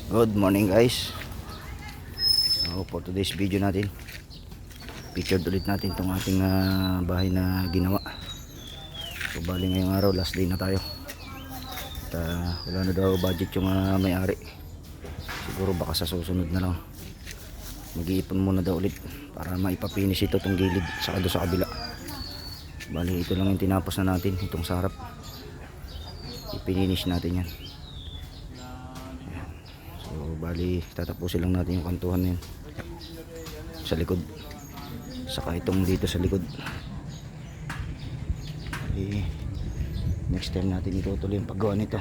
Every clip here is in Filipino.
Good morning guys. So for today's video natin, picture ulit natin itong ating bahay na ginawa. So bali ngayong araw, last day na tayo. At wala na daw budget yung may-ari. Siguro baka sa susunod na lang mag-iipon muna daw ulit para maipapinish ito itong gilid saka doon sa kabila. Bali ito lang yung tinapos na natin, itong sarap. Ipinish natin yan. So bali tatapusin lang natin yung kantuhan na yan sa likod, saka itong dito sa likod. Bali next time natin itutuloy yung paggawa nito.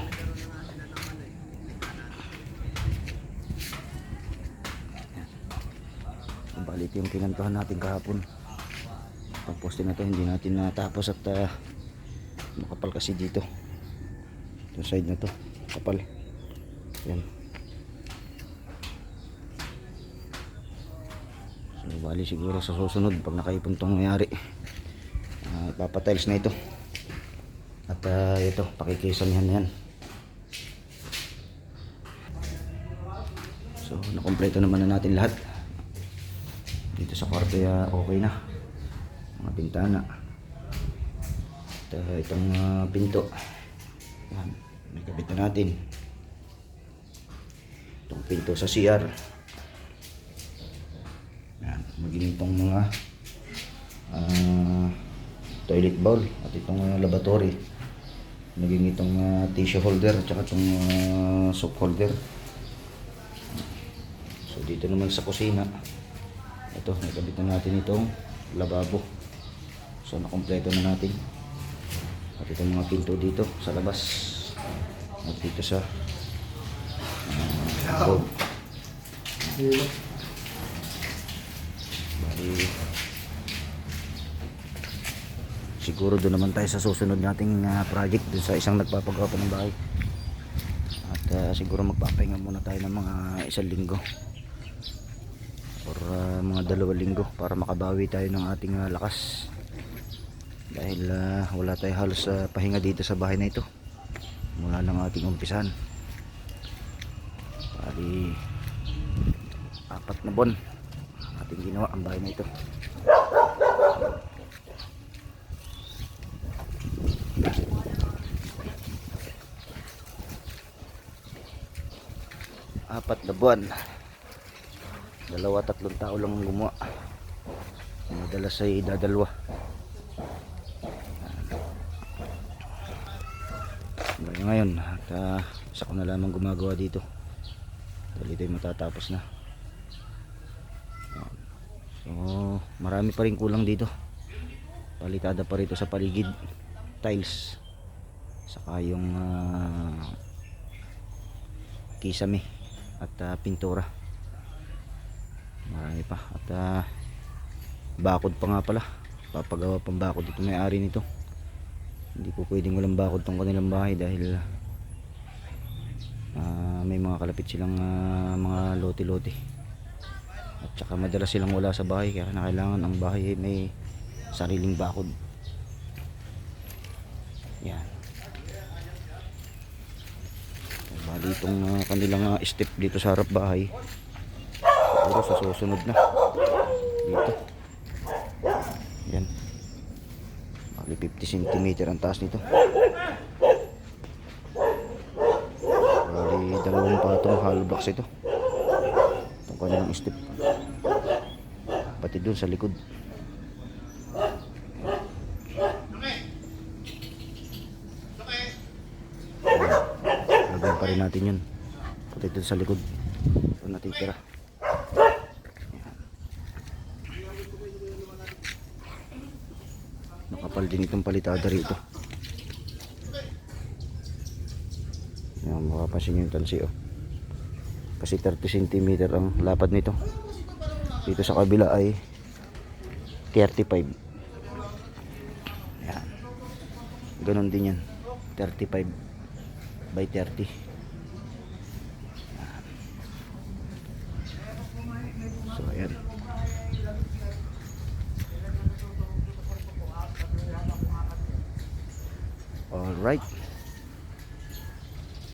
Bali ito yung kinantuhan natin kahapon. Pag-posting na to hindi natin natapos at makapal kasi dito yung side na to kapal yan. So bali siguro sa susunod pag nakaipon tong mayari, ipapatiles na ito at ito pakikisamihan yan. So nakompleto naman na natin lahat dito sa kwarto. Okay na mga bintana at itong pinto yan, may kabit na natin. Itong pinto sa CR yan, maging itong mga toilet bowl at itong lavatory, maging itong tissue holder at saka itong soap holder. So dito naman sa kusina, ito nakabit na natin itong lababo. So nakompleto na natin at itong mga pinto dito sa labas at dito sa road. Bali siguro doon naman tayo sa susunod nating project dun sa isang nagpapagawa pa ng bahay. At siguro magpapahinga muna tayo ng mga 1 linggo or mga 2 linggo para makabawi tayo ng ating lakas. Dahil wala tayo halos pahinga dito sa bahay na ito mula ng ating umpisan. Bali 4 na buwan ating ginawa ang bahay na ito. Apat na buwan, 2-3 tao lang ang gumawa. Madalas ay dadalwa. Ngayon at isa ko na lamang gumagawa dito dahil ito'y matatapos na. So marami pa rin kulang dito, palitada pa rito sa paligid, tiles saka yung kisame at pintura, marami pa. At bakod pa nga pala, papagawa pang bakod dito may-ari nito. Hindi po pwedeng walang bakod tong kanilang bahay dahil may mga kalapit silang mga lote-lote at saka madalas silang wala sa bahay, kaya kailangan ang bahay ay may sariling bakod. Yan. Bali itong kanilang step dito sa harap bahay siguro sa susunod na dito. Yan, bali 50 cm ang taas nito. Bali 2 patong hollow blocks ito, itong kanilang step pati dun sa likod. Lagyan pa rin natin yun pati dun sa likod kung natitira. Nakapal din itong palitada rito. Yan, makapasin yung talsi kasi 30 cm ang lapad nito. Dito sa kabila ay 35. Yan, ganon din yan, 35 by 30.